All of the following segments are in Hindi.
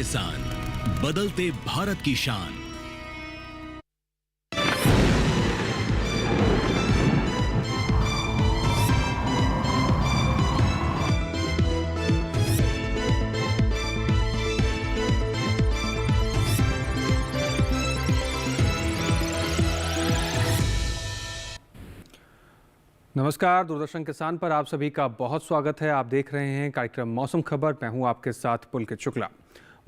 किसान, बदलते भारत की शान। नमस्कार, दूरदर्शन किसान पर आप सभी का बहुत स्वागत है। आप देख रहे हैं कार्यक्रम मौसम खबर। मैं हूं आपके साथ पुलकित शुक्ला।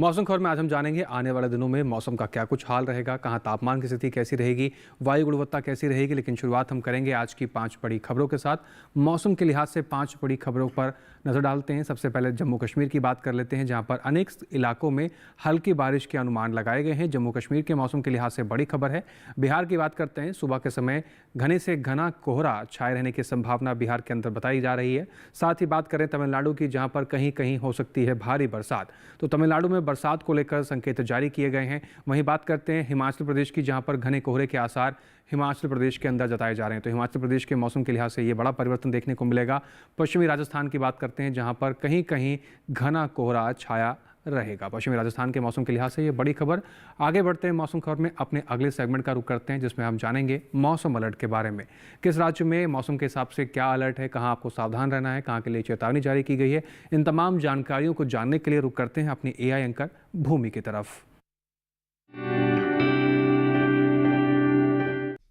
मौसम खबर में आज हम जानेंगे आने वाले दिनों में मौसम का क्या कुछ हाल रहेगा, कहां तापमान की स्थिति कैसी रहेगी, वायु गुणवत्ता कैसी रहेगी। लेकिन शुरुआत हम करेंगे आज की 5 बड़ी खबरों के साथ। मौसम के लिहाज से 5 बड़ी खबरों पर नजर डालते हैं। सबसे पहले जम्मू कश्मीर की बात कर लेते हैं, जहां पर अनेक इलाकों में हल्की बारिश के अनुमान लगाए गए हैं। जम्मू कश्मीर के मौसम के लिहाज से बड़ी खबर है। बिहार की बात करते हैं, सुबह के समय घने से घना कोहरा छाए रहने की संभावना बिहार के अंदर बताई जा रही है। साथ ही बात करें तमिलनाडु की, जहां पर कहीं कहीं हो सकती है भारी बरसात। तो तमिलनाडु में बरसात को लेकर संकेत जारी किए गए हैं। वहीं बात करते हैं हिमाचल प्रदेश की, जहां पर घने कोहरे के आसार हिमाचल प्रदेश के अंदर जताए जा रहे हैं। तो हिमाचल प्रदेश के मौसम के लिहाज से ये बड़ा परिवर्तन देखने को मिलेगा। पश्चिमी राजस्थान की बात करते हैं, जहां पर कहीं कहीं घना कोहरा छाया रहेगा। पश्चिमी राजस्थान के मौसम के लिहाज से ये बड़ी खबर। आगे बढ़ते हैं मौसम खबर में, अपने अगले सेगमेंट का रुख करते हैं, जिसमें हम जानेंगे मौसम अलर्ट के बारे में। किस राज्य में मौसम के हिसाब से क्या अलर्ट है, कहां आपको सावधान रहना है, कहां के लिए चेतावनी जारी की गई है। इन तमाम जानकारियों को जानने के लिए रुख करते हैं अपनी एआई एंकर भूमि की तरफ।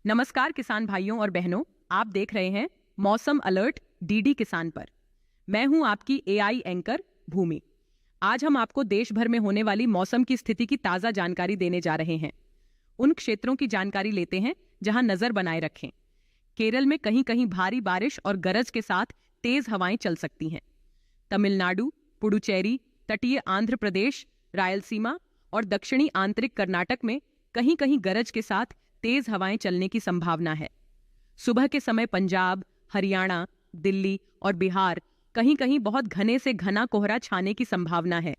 नमस्कार किसान भाइयों और बहनों, आप देख रहे हैं मौसम अलर्ट डीडी किसान पर। मैं हूं आपकी एआई एंकर भूमि। आज हम आपको देश भर में होने वाली मौसम की स्थिति की ताजा जानकारी देने जा रहे हैं। उन क्षेत्रों की जानकारी लेते हैं जहां नजर बनाए रखें। केरल में कहीं कहीं भारी बारिश और गरज के साथ तेज हवाएं चल सकती हैं। तमिलनाडु, पुडुचेरी, तटीय आंध्र प्रदेश, रायलसीमा और दक्षिणी आंतरिक कर्नाटक में कहीं कहीं गरज के साथ तेज हवाएं चलने की संभावना है। सुबह के समय पंजाब, हरियाणा, दिल्ली और बिहार कहीं कहीं बहुत घने से घना कोहरा छाने की संभावना है।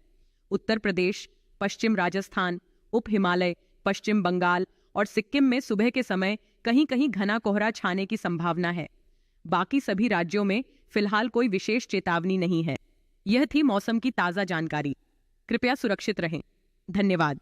उत्तर प्रदेश, पश्चिम राजस्थान, उप हिमालय, पश्चिम बंगाल और सिक्किम में सुबह के समय कहीं कहीं घना कोहरा छाने की संभावना है। बाकी सभी राज्यों में फिलहाल कोई विशेष चेतावनी नहीं है। यह थी मौसम की ताजा जानकारी। कृपया सुरक्षित रहें। धन्यवाद।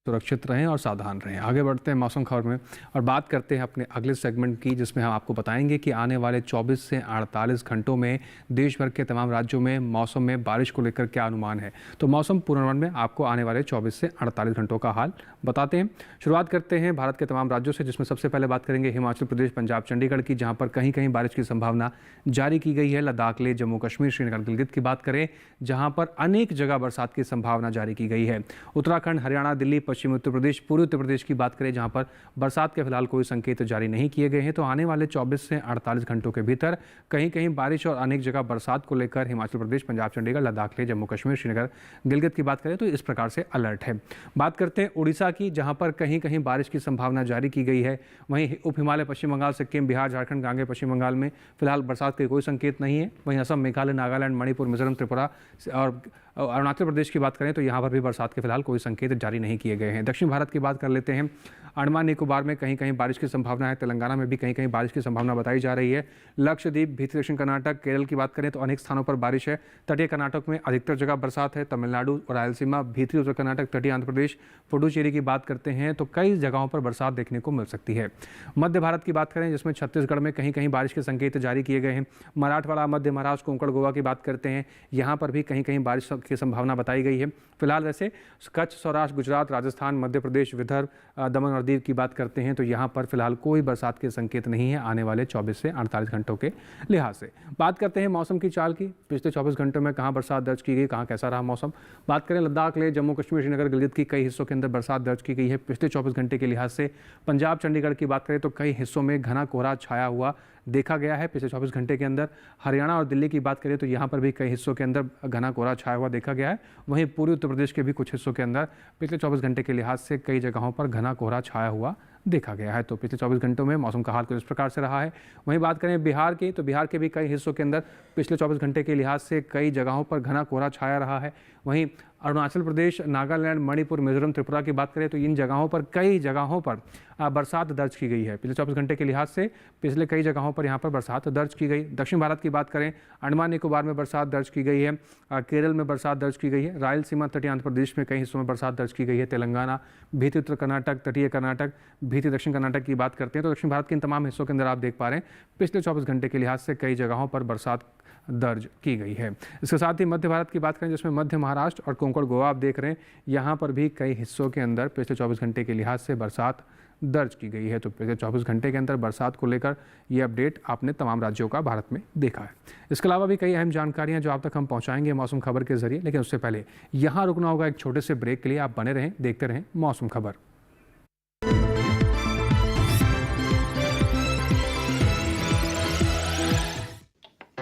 सुरक्षित रहें और सावधान रहें। आगे बढ़ते हैं मौसम खबर में और बात करते हैं अपने अगले सेगमेंट की, जिसमें हम आपको बताएंगे कि आने वाले 24 से 48 घंटों में देश भर के तमाम राज्यों में मौसम में बारिश को लेकर क्या अनुमान है। तो मौसम पूर्वानुमान में आपको आने वाले 24 से 48 घंटों का हाल बताते हैं। शुरुआत करते हैं भारत के तमाम राज्यों से, जिसमें सबसे पहले बात करेंगे हिमाचल प्रदेश, पंजाब, चंडीगढ़ की, जहाँ पर कहीं कहीं बारिश की संभावना जारी की गई है। लद्दाख ले, जम्मू कश्मीर, श्रीनगर, गिलगित की बात करें, जहाँ पर अनेक जगह बरसात की संभावना जारी की गई है। उत्तराखंड, हरियाणा, दिल्ली, पश्चिमी उत्तर प्रदेश, पूर्वी उत्तर प्रदेश की बात करें, जहां पर बरसात के फिलहाल कोई संकेत जारी नहीं किए गए हैं। तो आने वाले 24 से 48 घंटों के भीतर कहीं कहीं बारिश और अनेक जगह बरसात को लेकर हिमाचल प्रदेश, पंजाब, चंडीगढ़, लद्दाख ले, जम्मू कश्मीर, श्रीनगर, गिलगित की बात करें तो इस प्रकार से अलर्ट है। बात करते हैं उड़ीसा की, जहां पर कहीं कहीं बारिश की संभावना जारी की गई है। वहीं उप हिमालय, पश्चिम बंगाल, सिक्किम, बिहार, झारखंड, गांगे, पश्चिम बंगाल में फिलहाल बरसात के कोई संकेत नहीं है। वहीं असम, मेघालय, नागालैंड, मणिपुर, मिजोरम, त्रिपुरा और अरुणाचल प्रदेश की बात करें तो यहाँ पर भी बरसात के फिलहाल कोई संकेत जारी नहीं किए गए हैं। दक्षिण भारत की बात कर लेते हैं। अंडमान निकोबार में कहीं कहीं बारिश की संभावना है। तेलंगाना में भी कहीं कहीं बारिश की संभावना बताई जा रही है। लक्षद्वीप, भीतरी दक्षिण कर्नाटक, केरल की बात करें तो अनेक स्थानों पर बारिश है। तटीय कर्नाटक में अधिकतर जगह बरसात है। तमिलनाडु और रायलसीमा, भीतरी उत्तर कर्नाटक, तटीय आंध्र प्रदेश, पुडुचेरी की बात करते हैं तो कई जगहों पर बरसात देखने को मिल सकती है। मध्य भारत की बात करें, जिसमें छत्तीसगढ़ में कहीं कहीं बारिश के संकेत जारी किए गए हैं। मराठवाड़ा, मध्य महाराष्ट्र, कोंकण, गोवा की बात करते हैं, यहाँ पर भी कहीं कहीं बारिश की संभावना बताई गई है। फिलहाल वैसे कच्छ, सौराष्ट्र, गुजरात, राजस्थान, मध्य प्रदेश, विदर्भ, दमन और दीव की बात करते हैं तो यहाँ पर फिलहाल कोई बरसात के संकेत नहीं है आने वाले 24 से 48 घंटों के लिहाज से। बात करते हैं मौसम की चाल की। पिछले 24 घंटों में कहाँ बरसात दर्ज की गई, कहाँ कैसा रहा मौसम। बात करें लद्दाख ले, जम्मू कश्मीर, श्रीनगर, गिलगित की कई हिस्सों के अंदर बरसात दर्ज की गई है पिछले 24 घंटे के लिहाज से। पंजाब, चंडीगढ़ की बात करें तो कई हिस्सों में घना कोहरा छाया हुआ देखा गया है पिछले 24 घंटे के अंदर। हरियाणा और दिल्ली की बात करें तो यहाँ पर भी कई हिस्सों के अंदर घना कोहरा छाया हुआ देखा गया है। वहीं पूर्वी उत्तर प्रदेश के भी कुछ हिस्सों के अंदर पिछले 24 घंटे के लिहाज से कई जगहों पर घना कोहरा छाया हुआ देखा गया है। तो पिछले 24 घंटों में मौसम का हाल कुछ इस प्रकार से रहा है। वहीं बात करें बिहार की, तो बिहार के भी कई हिस्सों के अंदर पिछले 24 घंटे के लिहाज से कई जगहों पर घना कोहरा छाया रहा है। वहीं अरुणाचल प्रदेश, नागालैंड, मणिपुर, मिजोरम, त्रिपुरा की बात करें तो इन जगहों पर कई जगहों पर बरसात दर्ज की गई है। पिछले 24 घंटे के लिहाज से पिछले कई जगहों पर यहाँ पर बरसात दर्ज की गई। दक्षिण भारत की बात करें, अंडमान निकोबार में बरसात दर्ज की गई है, केरल में बरसात दर्ज की गई है, रायलसीमा, तटीय आंध्र प्रदेश में कई हिस्सों में बरसात दर्ज की गई है, तेलंगाना, भीति उत्तर कर्नाटक, तटीय कर्नाटक, भीति दक्षिण कर्नाटक की बात करते हैं तो दक्षिण भारत के इन तमाम हिस्सों के अंदर आप देख पा रहे हैं पिछले 24 घंटे के लिहाज से कई जगहों पर बरसात दर्ज की गई है। इसके साथ ही मध्य भारत की बात करें जिसमें मध्य महाराष्ट्र और कोंकण गोवा आप देख रहे हैं, यहाँ पर भी कई हिस्सों के अंदर पिछले 24 घंटे के लिहाज से बरसात दर्ज की गई है। तो पिछले 24 घंटे के अंदर बरसात को लेकर ये अपडेट आपने तमाम राज्यों का भारत में देखा है। इसके अलावा भी कई अहम जानकारियां जो आप तक हम पहुंचाएंगे मौसम खबर के जरिए, लेकिन उससे पहले यहाँ रुकना होगा एक छोटे से ब्रेक के लिए। आप बने रहें, देखते रहें मौसम खबर।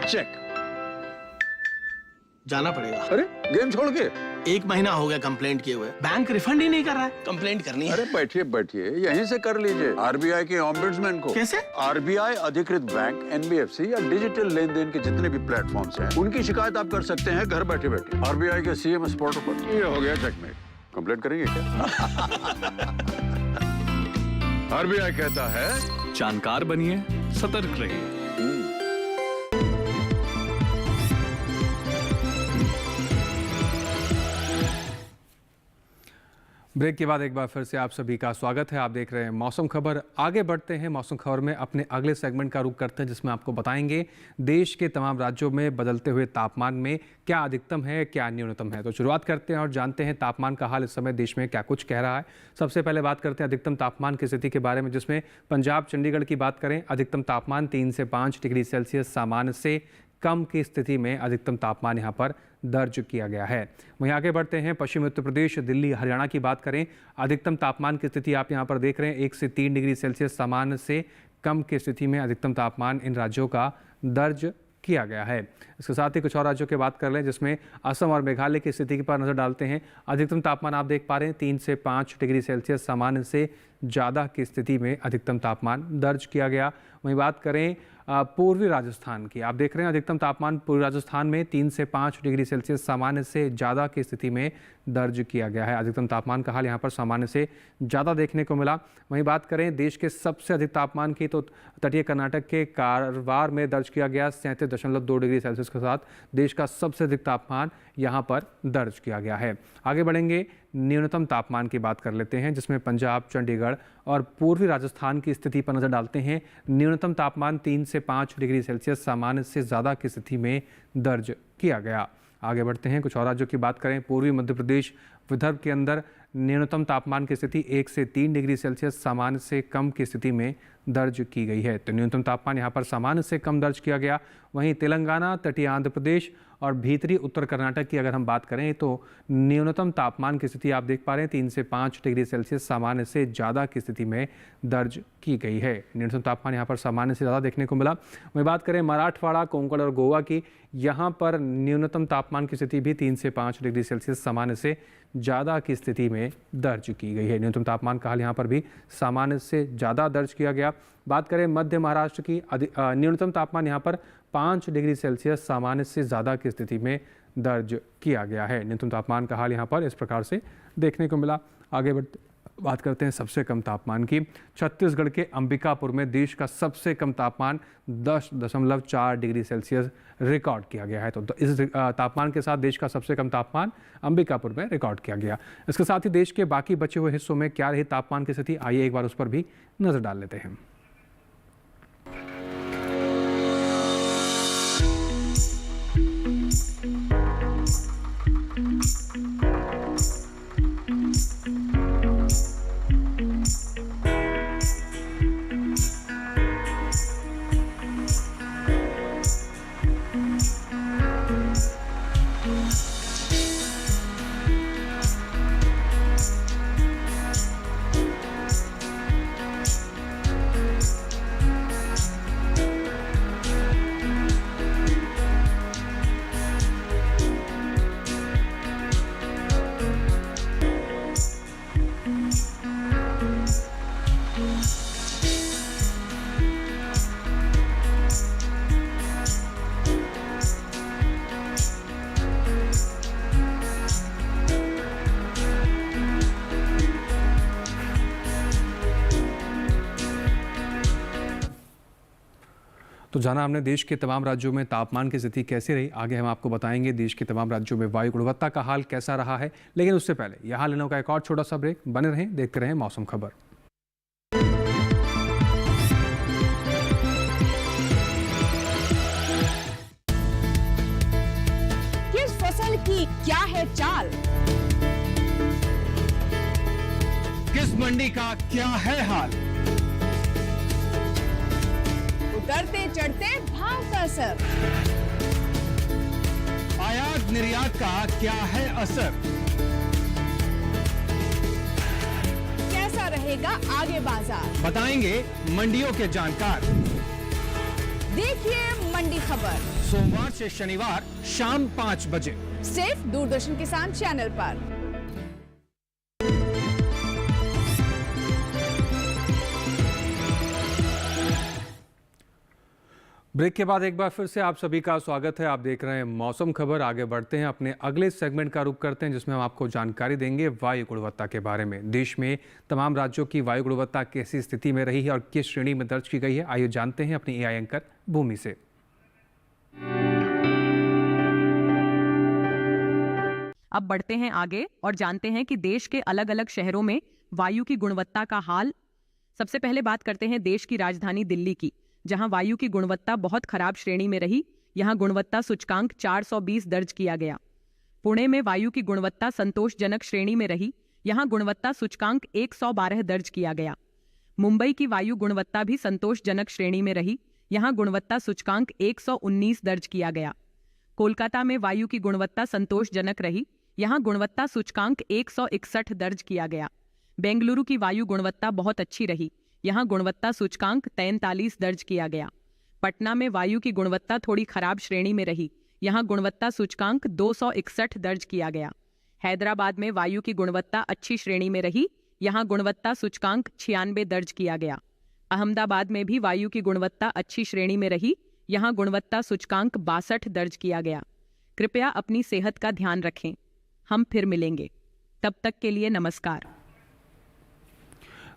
चेक। जाना पड़ेगा। अरे गेम छोड़ के 1 महीना हो गया कंप्लेंट किए हुए, बैंक रिफंड ही नहीं कर रहा है। कंप्लेंट करनी है। अरे बैठिए बैठिए यहीं से कर लीजिए आरबीआई के ओम्बुड्समैन को। कैसे? आरबीआई अधिकृत बैंक, एनबीएफसी या डिजिटल लेन देन के जितने भी प्लेटफॉर्म्स हैं उनकी शिकायत आप कर सकते हैं घर बैठे बैठे आरबीआई के सीएमएस पोर्टल पर। ये हो गया चेकमेट। कंप्लेंट करेंगे क्या? आरबीआई कहता है जानकार बनिए, सतर्क रहिए। ब्रेक के बाद एक बार फिर से आप सभी का स्वागत है। आप देख रहे हैं मौसम खबर। आगे बढ़ते हैं मौसम खबर में, अपने अगले सेगमेंट का रुख करते हैं जिसमें आपको बताएंगे देश के तमाम राज्यों में बदलते हुए तापमान में क्या अधिकतम है, क्या न्यूनतम है। तो शुरुआत करते हैं और जानते हैं तापमान का हाल इस समय देश में क्या कुछ कह रहा है। सबसे पहले बात करते हैं अधिकतम तापमान की स्थिति के बारे में, जिसमें पंजाब, चंडीगढ़ की बात करें, अधिकतम तापमान 3 से 5 डिग्री सेल्सियस सामान्य से कम की स्थिति में अधिकतम तापमान यहाँ पर दर्ज किया गया है। वहीं आगे बढ़ते हैं पश्चिमी उत्तर प्रदेश, दिल्ली, हरियाणा की बात करें, अधिकतम तापमान की स्थिति आप यहाँ पर देख रहे हैं 1 से 3 डिग्री सेल्सियस सामान्य से कम की स्थिति में अधिकतम तापमान इन राज्यों का दर्ज किया गया है। इसके साथ ही कुछ और राज्यों की बात कर लें जिसमें असम और मेघालय की स्थिति पर नजर डालते हैं। अधिकतम तापमान आप देख पा रहे हैं 3 से 5 डिग्री सेल्सियस सामान्य से ज़्यादा की स्थिति में अधिकतम तापमान दर्ज किया गया। वहीं बात करें पूर्वी राजस्थान की, आप देख रहे हैं अधिकतम तापमान पूर्वी राजस्थान में 3 से 5 डिग्री सेल्सियस सामान्य से ज़्यादा की स्थिति में दर्ज किया गया है। अधिकतम तापमान का हाल यहाँ पर सामान्य से ज़्यादा देखने को मिला। वहीं बात करें देश के सबसे अधिक तापमान की तो तटीय कर्नाटक के कारवार में दर्ज किया गया 37.2 डिग्री सेल्सियस के साथ देश का सबसे अधिक तापमान यहाँ पर दर्ज किया गया है। आगे बढ़ेंगे, न्यूनतम तापमान की बात कर लेते हैं जिसमें पंजाब, चंडीगढ़ और पूर्वी राजस्थान की स्थिति पर नजर डालते हैं। न्यूनतम तापमान 3 से 5 डिग्री सेल्सियस सामान्य से ज़्यादा की स्थिति में दर्ज किया गया। आगे बढ़ते हैं, कुछ और राज्यों की बात करें, पूर्वी मध्य प्रदेश, विदर्भ के अंदर न्यूनतम तापमान की स्थिति 1 से 3 डिग्री सेल्सियस सामान्य से कम की स्थिति में दर्ज की गई है। तो न्यूनतम तापमान यहाँ पर सामान्य से कम दर्ज किया गया। वहीं तेलंगाना, तटीय आंध्र प्रदेश और भीतरी उत्तर कर्नाटक की अगर हम बात करें तो न्यूनतम तापमान की स्थिति आप देख पा रहे हैं 3 से 5 डिग्री सेल्सियस सामान्य से ज़्यादा की स्थिति में दर्ज की गई है। न्यूनतम तापमान यहाँ पर सामान्य से ज़्यादा देखने को मिला। वहीं बात करें मराठवाड़ा, कोंकण और गोवा की, यहाँ पर न्यूनतम तापमान की स्थिति भी 3 से 5 डिग्री सेल्सियस सामान्य से ज़्यादा की स्थिति में दर्ज की गई है। न्यूनतम तापमान का हाल यहाँ पर भी सामान्य से ज़्यादा दर्ज किया गया। बात करें मध्य महाराष्ट्र की, न्यूनतम तापमान यहाँ पर 5 डिग्री सेल्सियस सामान्य से ज़्यादा की स्थिति में दर्ज किया गया है। न्यूनतम तापमान का हाल यहाँ पर इस प्रकार से देखने को मिला। आगे बात करते हैं सबसे कम तापमान की। छत्तीसगढ़ के अंबिकापुर में देश का सबसे कम तापमान 10.4 डिग्री सेल्सियस रिकॉर्ड किया गया है। तो इस तापमान के साथ देश का सबसे कम तापमान अंबिकापुर में रिकॉर्ड किया गया। इसके साथ ही देश के बाकी बचे हुए हिस्सों में क्या रही तापमान की स्थिति, आइए एक बार उस पर भी नजर डाल लेते हैं। तो जाना हमने देश के तमाम राज्यों में तापमान की स्थिति कैसी रही। आगे हम आपको बताएंगे देश के तमाम राज्यों में वायु गुणवत्ता का हाल कैसा रहा है। लेकिन उससे पहले यहाँ लेने का एक और छोटा सा ब्रेक। बने रहें, देखते रहें मौसम खबर। किस फसल की क्या है चाल, किस मंडी का क्या है हाल, उतरते चढ़ते भाव का असर, आयात निर्यात का क्या है असर, कैसा रहेगा आगे बाजार, बताएंगे मंडियों के जानकार। देखिए मंडी खबर सोमवार से शनिवार शाम 5 बजे सिर्फ दूरदर्शन किसान चैनल पर। ब्रेक के बाद एक बार फिर से आप सभी का स्वागत है। आप देख रहे हैं मौसम खबर। आगे बढ़ते हैं, अपने अगले सेगमेंट का रुख करते हैं जिसमें हम आपको जानकारी देंगे वायु गुणवत्ता के बारे में। देश में तमाम राज्यों की वायु गुणवत्ता कैसी स्थिति में रही है और किस श्रेणी में दर्ज की गई है, आइए जानते हैं अपनी एआई एंकर भूमि से। अब बढ़ते हैं आगे और जानते हैं कि देश के अलग अलग शहरों में वायु की गुणवत्ता का हाल। सबसे पहले बात करते हैं देश की राजधानी दिल्ली की, जहां वायु की गुणवत्ता बहुत खराब श्रेणी में रही। यहां गुणवत्ता सूचकांक 420 दर्ज किया गया। पुणे में वायु की गुणवत्ता संतोषजनक श्रेणी में रही। यहां गुणवत्ता सूचकांक 112 दर्ज किया गया। मुंबई की वायु गुणवत्ता भी संतोषजनक श्रेणी में रही। यहां गुणवत्ता सूचकांक 119 दर्ज किया गया। कोलकाता में वायु की गुणवत्ता संतोषजनक रही। यहां गुणवत्ता सूचकांक 161 दर्ज किया गया। बेंगलुरु की वायु गुणवत्ता बहुत अच्छी रही। यहां गुणवत्ता सूचकांक 43 दर्ज किया गया। पटना में वायु की गुणवत्ता थोड़ी खराब श्रेणी में रही। यहां गुणवत्ता सूचकांक 261 दर्ज किया गया। हैदराबाद में वायु की गुणवत्ता अच्छी श्रेणी में रही। यहां गुणवत्ता सूचकांक 96 दर्ज किया गया। अहमदाबाद में भी वायु की गुणवत्ता अच्छी श्रेणी में रही। यहां गुणवत्ता सूचकांक 62 दर्ज किया गया। कृपया अपनी सेहत का ध्यान रखें। हम फिर मिलेंगे, तब तक के लिए नमस्कार।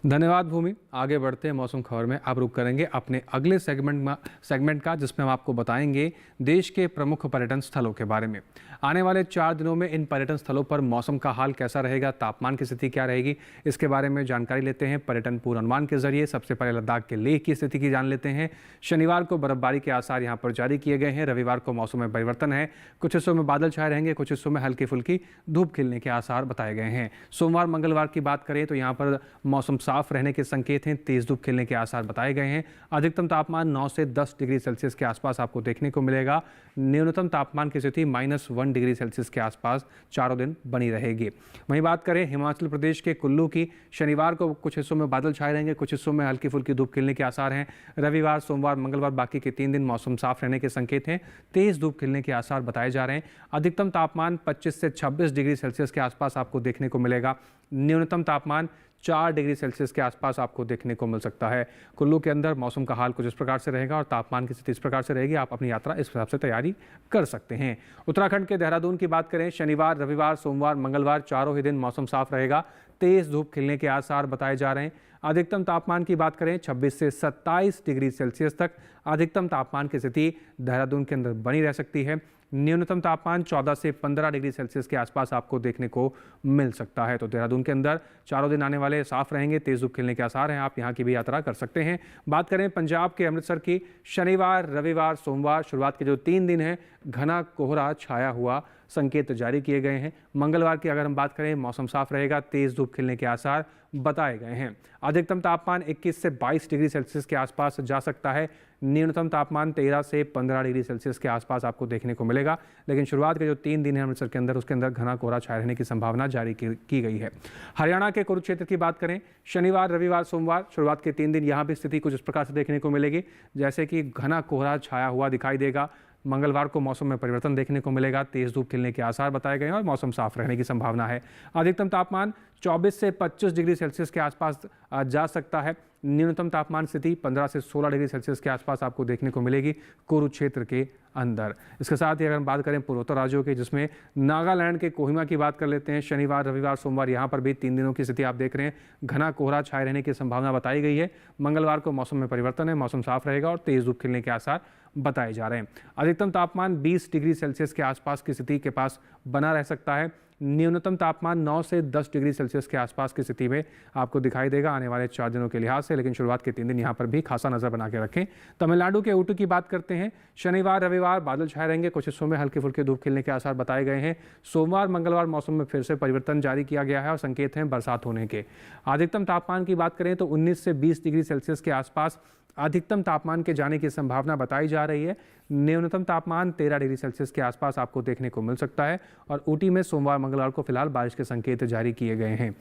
धन्यवाद भूमि। आगे बढ़ते हैं मौसम खबर में। अब रुक करेंगे अपने अगले सेगमेंट का, जिसमें हम आपको बताएंगे देश के प्रमुख पर्यटन स्थलों के बारे में। आने वाले 4 दिनों में इन पर्यटन स्थलों पर मौसम का हाल कैसा रहेगा, तापमान की स्थिति क्या रहेगी, इसके बारे में जानकारी लेते हैं पर्यटन पूर्वानुमान के जरिए। सबसे पहले लद्दाख के लेह की स्थिति की जान लेते हैं। शनिवार को बर्फबारी के आसार यहाँ पर जारी किए गए हैं। रविवार को मौसम में परिवर्तन है। कुछ हिस्सों में बादल छाए रहेंगे, कुछ हिस्सों में हल्की फुल्की धूप खिलने के आसार बताए गए हैं। सोमवार मंगलवार की बात करें तो यहाँ पर मौसम साफ रहने के संकेत हैं। तेज धूप खिलने के आसार बताए गए हैं। अधिकतम तापमान 9 से 10 डिग्री सेल्सियस के आसपास आपको देखने को मिलेगा। न्यूनतम तापमान की स्थिति -1 डिग्री सेल्सियस के आसपास चारों दिन बनी रहेगी। वहीं बात करें हिमाचल प्रदेश के कुल्लू की, शनिवार को कुछ हिस्सों में बादल छाए रहेंगे, कुछ हिस्सों में हल्की फुल्की धूप खिलने के आसार हैं। रविवार, सोमवार, मंगलवार बाकी के 3 दिन मौसम साफ रहने के संकेत हैं। तेज धूप खिलने के आसार बताए जा रहे हैं। अधिकतम तापमान 25 से 26 डिग्री सेल्सियस के आसपास आपको देखने को मिलेगा। न्यूनतम तापमान 4 डिग्री सेल्सियस के आसपास आपको देखने को मिल सकता है। कुल्लू के अंदर मौसम का हाल कुछ इस प्रकार से रहेगा और तापमान की स्थिति इस प्रकार से रहेगी। आप अपनी यात्रा इस हिसाब से तैयारी कर सकते हैं। उत्तराखंड के देहरादून की बात करें, शनिवार, रविवार, सोमवार, मंगलवार चारों ही दिन मौसम साफ रहेगा। तेज धूप खिलने के आसार बताए जा रहे हैं। अधिकतम तापमान की बात करें 26 से 27 डिग्री सेल्सियस तक अधिकतम तापमान की स्थिति देहरादून के अंदर बनी रह सकती है। न्यूनतम तापमान 14 से 15 डिग्री सेल्सियस के आसपास आपको देखने को मिल सकता है। तो देहरादून के अंदर चारों दिन आने वाले साफ रहेंगे। तेज धूप खिलने के आसार हैं। आप यहाँ की भी यात्रा कर सकते हैं। बात करें पंजाब के अमृतसर की, शनिवार, रविवार, सोमवार शुरुआत के जो 3 दिन हैं घना कोहरा छाया हुआ संकेत जारी किए गए हैं। मंगलवार की अगर हम बात करें मौसम साफ रहेगा। तेज धूप खिलने के आसार बताए गए हैं। अधिकतम तापमान 21 से 22 डिग्री सेल्सियस के आसपास जा सकता है। न्यूनतम तापमान 13 से 15 डिग्री सेल्सियस के आसपास आपको देखने को मिलेगा। लेकिन शुरुआत के जो 3 दिन हैं अमृतसर के अंदर, उसके अंदर घना कोहरा छाए रहने की संभावना जारी की गई है। हरियाणा के कुरुक्षेत्र की बात करें, शनिवार, रविवार, सोमवार शुरुआत के 3 दिन यहाँ भी स्थिति कुछ इस प्रकार से देखने को मिलेगी, जैसे कि घना कोहरा छाया हुआ दिखाई देगा। मंगलवार को मौसम में परिवर्तन देखने को मिलेगा, तेज धूप खिलने के आसार बताए गए हैं और मौसम साफ रहने की संभावना है। अधिकतम तापमान 24 से 25 डिग्री सेल्सियस के आसपास जा सकता है। न्यूनतम तापमान स्थिति 15 से 16 डिग्री सेल्सियस के आसपास आपको देखने को मिलेगी कुरुक्षेत्र के अंदर। इसके साथ ही अगर हम बात करें पूर्वोत्तर राज्यों के, जिसमें नागालैंड के कोहिमा की बात कर लेते हैं, शनिवार, रविवार, सोमवार यहाँ पर भी 3 दिनों की स्थिति आप देख रहे हैं, घना कोहरा छाए रहने की संभावना बताई गई है। मंगलवार को मौसम में परिवर्तन है, मौसम साफ रहेगा और तेज धूप खिलने के आसार बताए जा रहे हैं। अधिकतम तापमान 20 डिग्री सेल्सियस के आसपास की स्थिति के पास बना रह सकता है। न्यूनतम तापमान 9 से 10 डिग्री सेल्सियस के आसपास की स्थिति में आपको दिखाई देगा आने वाले 4 दिनों के लिहाज से, लेकिन शुरुआत के 3 दिन यहाँ पर भी खासा नजर बना के रखें। तमिलनाडु के ऊटी की बात करते हैं, शनिवार, रविवार बादल छाए रहेंगे, कुछ हिस्सों में हल्के फुल्के धूप खिलने के आसार बताए गए हैं। सोमवार, मंगलवार मौसम में फिर से परिवर्तन जारी किया गया है और संकेत हैं बरसात होने के। अधिकतम तापमान की बात करें तो 19 से 20 डिग्री सेल्सियस के आसपास अधिकतम तापमान के जाने की संभावना बताई जा रही है। न्यूनतम तापमान 13 डिग्री सेल्सियस के आसपास आपको देखने को मिल सकता है और ऊटी में सोमवार, मंगलवार को फिलहाल बारिश के संकेत जारी किए गए हैं।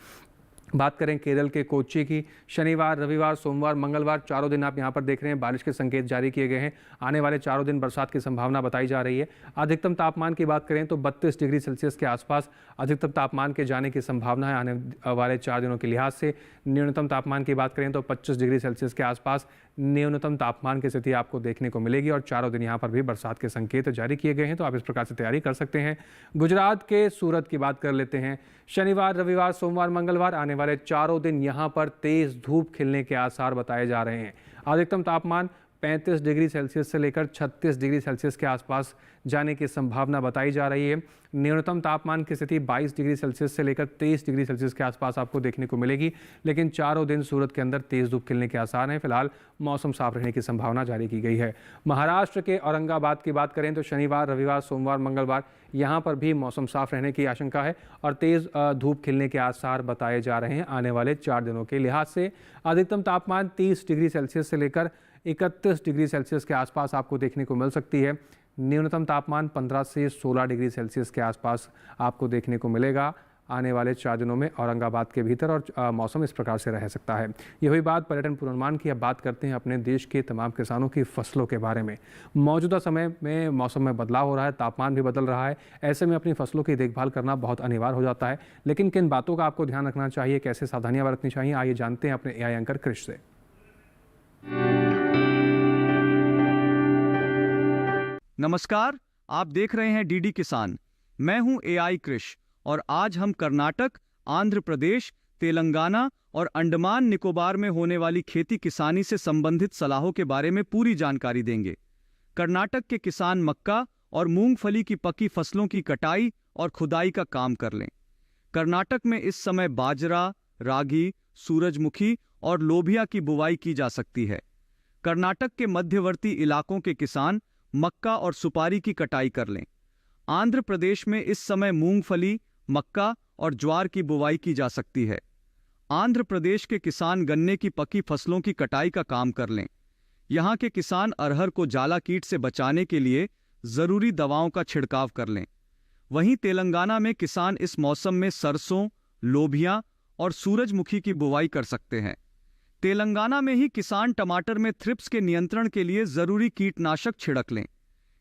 बात करें केरल के कोच्चि की, शनिवार, रविवार, सोमवार, मंगलवार 4 दिन आप यहां पर देख रहे हैं बारिश के संकेत जारी किए गए हैं। आने वाले 4 दिन बरसात की संभावना बताई जा रही है। अधिकतम तापमान की बात करें तो 32 डिग्री सेल्सियस के आसपास अधिकतम तापमान के जाने की संभावना है आने वाले 4 दिनों के लिहाज से। न्यूनतम तापमान की बात करें तो 25 डिग्री सेल्सियस के आसपास न्यूनतम तापमान की स्थिति आपको देखने को मिलेगी और 4 दिन यहाँ पर भी बरसात के संकेत जारी किए गए हैं, तो आप इस प्रकार से तैयारी कर सकते हैं। गुजरात के सूरत की बात कर लेते हैं, शनिवार, रविवार, सोमवार, मंगलवार आने वाले 4 दिन यहाँ पर तेज धूप खिलने के आसार बताए जा रहे हैं। अधिकतम तापमान 35 डिग्री सेल्सियस से लेकर 36 डिग्री सेल्सियस के आसपास जाने की संभावना बताई जा रही है। न्यूनतम तापमान की स्थिति 22 डिग्री सेल्सियस से लेकर 23 डिग्री सेल्सियस के आसपास आपको देखने को मिलेगी, लेकिन 4 दिन सूरत के अंदर तेज धूप खिलने के आसार हैं। फिलहाल मौसम साफ रहने की संभावना जारी की गई है। महाराष्ट्र के औरंगाबाद की बात करें तो शनिवार, रविवार, सोमवार, मंगलवार यहाँ पर भी मौसम साफ रहने की आशंका है और तेज धूप खिलने के आसार बताए जा रहे हैं आने वाले 4 दिनों के लिहाज से। अधिकतम तापमान 30 डिग्री सेल्सियस से लेकर 31 डिग्री सेल्सियस के आसपास आपको देखने को मिल सकती है। न्यूनतम तापमान 15 से 16 डिग्री सेल्सियस के आसपास आपको देखने को मिलेगा आने वाले 4 दिनों में औरंगाबाद के भीतर और मौसम इस प्रकार से रह सकता है। ये हुई बात पर्यटन पूर्वानुमान की। अब बात करते हैं अपने देश के तमाम किसानों की फसलों के बारे में। मौजूदा समय में मौसम में बदलाव हो रहा है, तापमान भी बदल रहा है, ऐसे में अपनी फसलों की देखभाल करना बहुत अनिवार्य हो जाता है। लेकिन किन बातों का आपको ध्यान रखना चाहिए, कैसे सावधानियां बरतनी चाहिए, आइए जानते हैं अपने AI एंकर कृष से। नमस्कार, आप देख रहे हैं डीडी किसान। मैं हूं AI कृष और आज हम कर्नाटक, आंध्र प्रदेश, तेलंगाना और अंडमान निकोबार में होने वाली खेती किसानी से संबंधित सलाहों के बारे में पूरी जानकारी देंगे। कर्नाटक के किसान मक्का और मूंगफली की पकी फसलों की कटाई और खुदाई का काम कर लें। कर्नाटक में इस समय बाजरा, रागी, सूरजमुखी और लोबिया की बुवाई की जा सकती है। कर्नाटक के मध्यवर्ती इलाकों के किसान मक्का और सुपारी की कटाई कर लें। आंध्र प्रदेश में इस समय मूंगफली, मक्का और ज्वार की बुवाई की जा सकती है। आंध्र प्रदेश के किसान गन्ने की पकी फसलों की कटाई का काम कर लें। यहाँ के किसान अरहर को जाला कीट से बचाने के लिए जरूरी दवाओं का छिड़काव कर लें। वहीं तेलंगाना में किसान इस मौसम में सरसों, लोबिया और सूरजमुखी की बुवाई कर सकते हैं। तेलंगाना में ही किसान टमाटर में थ्रिप्स के नियंत्रण के लिए जरूरी कीटनाशक छिड़क लें।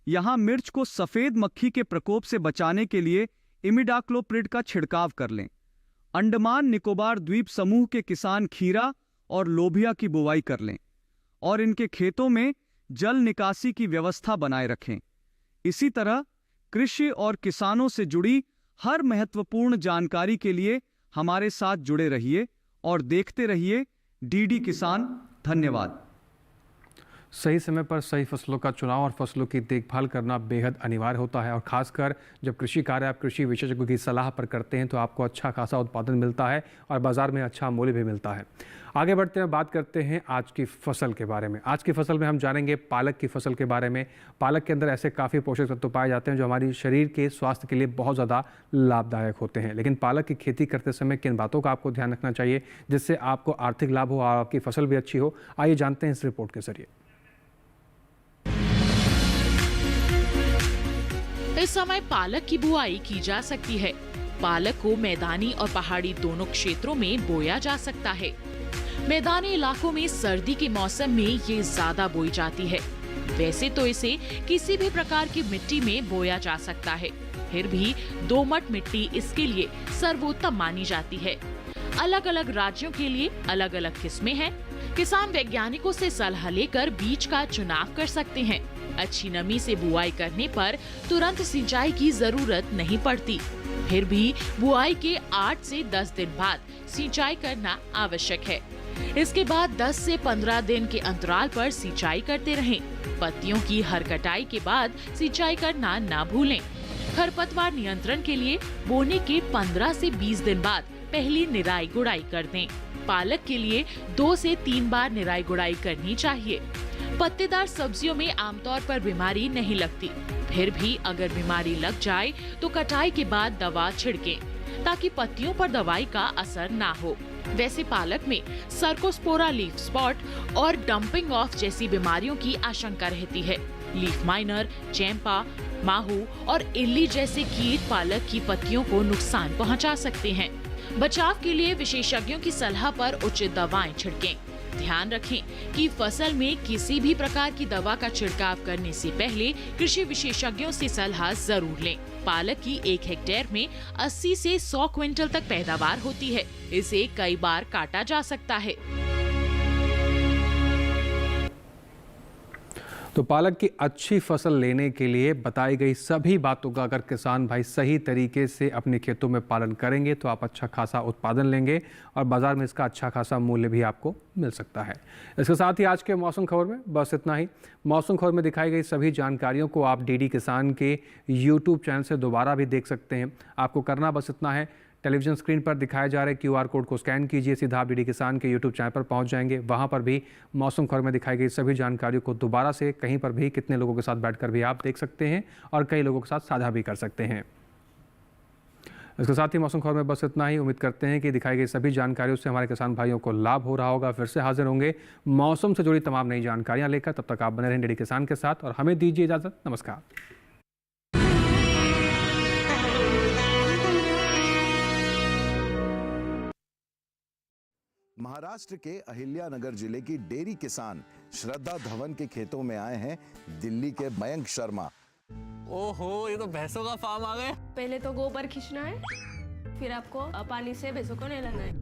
यहां मिर्च को सफेद मक्खी के प्रकोप से बचाने के लिए इमिडाक्लोप्रिड का छिड़काव कर लें। अंडमान निकोबार द्वीप समूह के किसान खीरा और लोबिया की बुवाई कर लें और इनके खेतों में जल निकासी की व्यवस्था बनाए रखें। इसी तरह कृषि और किसानों से जुड़ी हर महत्वपूर्ण जानकारी के लिए हमारे साथ जुड़े रहिए और देखते रहिए डीडी किसान। धन्यवाद। सही समय पर सही फसलों का चुनाव और फसलों की देखभाल करना बेहद अनिवार्य होता है और खासकर जब कृषि कार्य आप कृषि विशेषज्ञों की सलाह पर करते हैं तो आपको अच्छा खासा उत्पादन मिलता है और बाजार में अच्छा मूल्य भी मिलता है। आगे बढ़ते हैं, बात करते हैं आज की फसल के बारे में। आज की फसल में हम जानेंगे पालक की फसल के बारे में। पालक के अंदर ऐसे काफ़ी पोषक तत्व पाए जाते हैं जो हमारी शरीर के स्वास्थ्य के लिए बहुत ज़्यादा लाभदायक होते हैं। लेकिन पालक की खेती करते समय किन बातों का आपको ध्यान रखना चाहिए जिससे आपको आर्थिक लाभ हो और आपकी फसल भी अच्छी हो, आइए जानते हैं इस रिपोर्ट के जरिए। इस समय पालक की बुआई की जा सकती है। पालक को मैदानी और पहाड़ी दोनों क्षेत्रों में बोया जा सकता है। मैदानी इलाकों में सर्दी के मौसम में ये ज्यादा बोई जाती है, वैसे तो इसे किसी भी प्रकार की मिट्टी में बोया जा सकता है, फिर भी दोमट मिट्टी इसके लिए सर्वोत्तम मानी जाती है। अलग अलग राज्यों के लिए अलग अलग किस्में हैं। किसान वैज्ञानिकों से सलाह लेकर बीज का चुनाव कर सकते हैं। अच्छी नमी से बुआई करने पर तुरंत सिंचाई की जरूरत नहीं पड़ती, फिर भी बुआई के 8 से 10 दिन बाद सिंचाई करना आवश्यक है। इसके बाद 10 से 15 दिन के अंतराल पर सिंचाई करते रहें। पत्तियों की हर कटाई के बाद सिंचाई करना ना भूलें। खरपतवार नियंत्रण के लिए बोने के 15 से 20 दिन बाद पहली निराई गुड़ाई कर दें। पालक के लिए 2 से 3 बार निराई गुड़ाई करनी चाहिए। पत्तेदार सब्जियों में आमतौर पर बीमारी नहीं लगती, फिर भी अगर बीमारी लग जाए तो कटाई के बाद दवा छिड़कें ताकि पत्तियों पर दवाई का असर ना हो। वैसे पालक में सर्कोस्पोरा लीफ स्पॉट और डंपिंग ऑफ जैसी बीमारियों की आशंका रहती है। लीफ माइनर, चैंपा, माहू और इल्ली जैसे कीट पालक की पत्तियों को नुकसान पहुंचा सकते हैं। बचाव के लिए विशेषज्ञों की सलाह पर उचित दवाएं छिड़कें। ध्यान रखें कि फसल में किसी भी प्रकार की दवा का छिड़काव करने से पहले कृषि विशेषज्ञों से सलाह जरूर लें। पालक की 1 हेक्टेयर में 80 से 100 क्विंटल तक पैदावार होती है। इसे कई बार काटा जा सकता है। तो पालक की अच्छी फसल लेने के लिए बताई गई सभी बातों का अगर किसान भाई सही तरीके से अपने खेतों में पालन करेंगे तो आप अच्छा खासा उत्पादन लेंगे और बाजार में इसका अच्छा खासा मूल्य भी आपको मिल सकता है। इसके साथ ही आज के मौसम खबर में बस इतना ही। मौसम खबर में दिखाई गई सभी जानकारियों को आप डीडी किसान के यूट्यूब चैनल से दोबारा भी देख सकते हैं। आपको करना बस इतना है, टेलीविजन स्क्रीन पर दिखाए जा रहे QR कोड को स्कैन कीजिए, सीधा आप डीडी किसान के यूट्यूब चैनल पर पहुंच जाएंगे। वहां पर भी मौसम खबर में दिखाई गई सभी जानकारियों को दोबारा से कहीं पर भी कितने लोगों के साथ बैठकर भी आप देख सकते हैं और कई लोगों के साथ साझा भी कर सकते हैं। इसके साथ ही मौसम खबर में बस इतना ही। उम्मीद करते हैं कि दिखाई गई सभी जानकारियों से हमारे किसान भाइयों को लाभ हो रहा होगा। फिर से हाजिर होंगे मौसम से जुड़ी तमाम नई जानकारियाँ लेकर। तब तक आप बने रहें डीडी किसान के साथ और हमें दीजिए इजाज़त। नमस्कार। महाराष्ट्र के अहिल्यानगर जिले की डेयरी किसान श्रद्धा धवन के खेतों में आए हैं दिल्ली के मयंक शर्मा। ओहो, ये तो भैंसों का फार्म आ गया। पहले तो गोबर खींचना है, फिर आपको पानी से भैंसों को नहलाना है।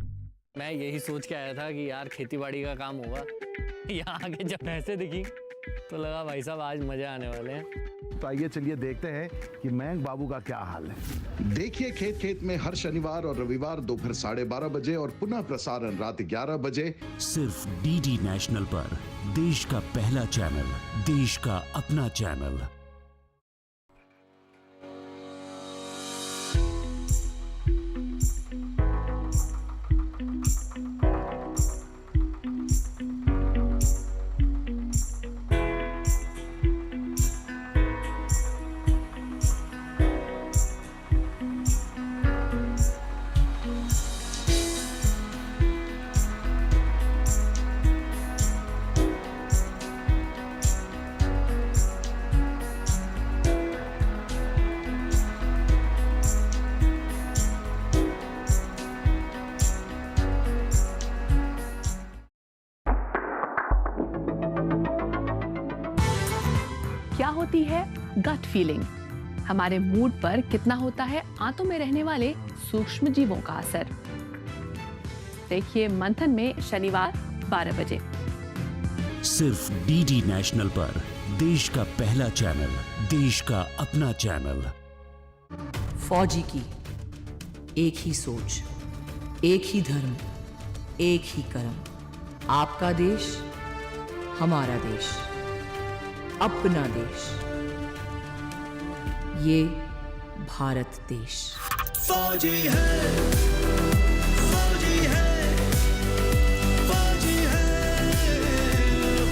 मैं यही सोच के आया था कि यार खेती बाड़ी का काम होगा। यहाँ आके जब भैंसें दिखी तो लगा भाई साहब आज मजे आने वाले हैं। तो आइए चलिए देखते हैं कि मयंक बाबू का क्या हाल है। देखिए खेत खेत में हर शनिवार और रविवार दोपहर 12:30 बजे और पुनः प्रसारण रात 11 बजे सिर्फ डीडी नेशनल पर, देश का पहला चैनल, देश का अपना चैनल। क्या होती है गट फीलिंग? हमारे मूड पर कितना होता है आंतों में रहने वाले सूक्ष्म जीवों का असर? देखिए मंथन में शनिवार 12 बजे सिर्फ डीडी नेशनल पर, देश का पहला चैनल, देश का अपना चैनल। फौजी की एक ही सोच, एक ही धर्म, एक ही कर्म। आपका देश, हमारा देश, अपना देश, ये भारत देश। फौजी है, फौजी है, फौजी है,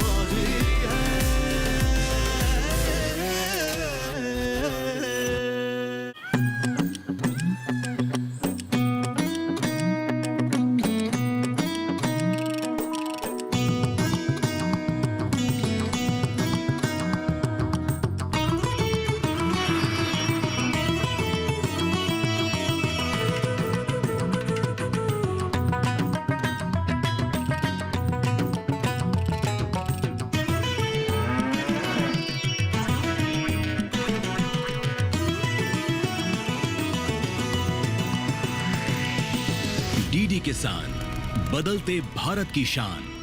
फौजी किसान, बदलते भारत की शान।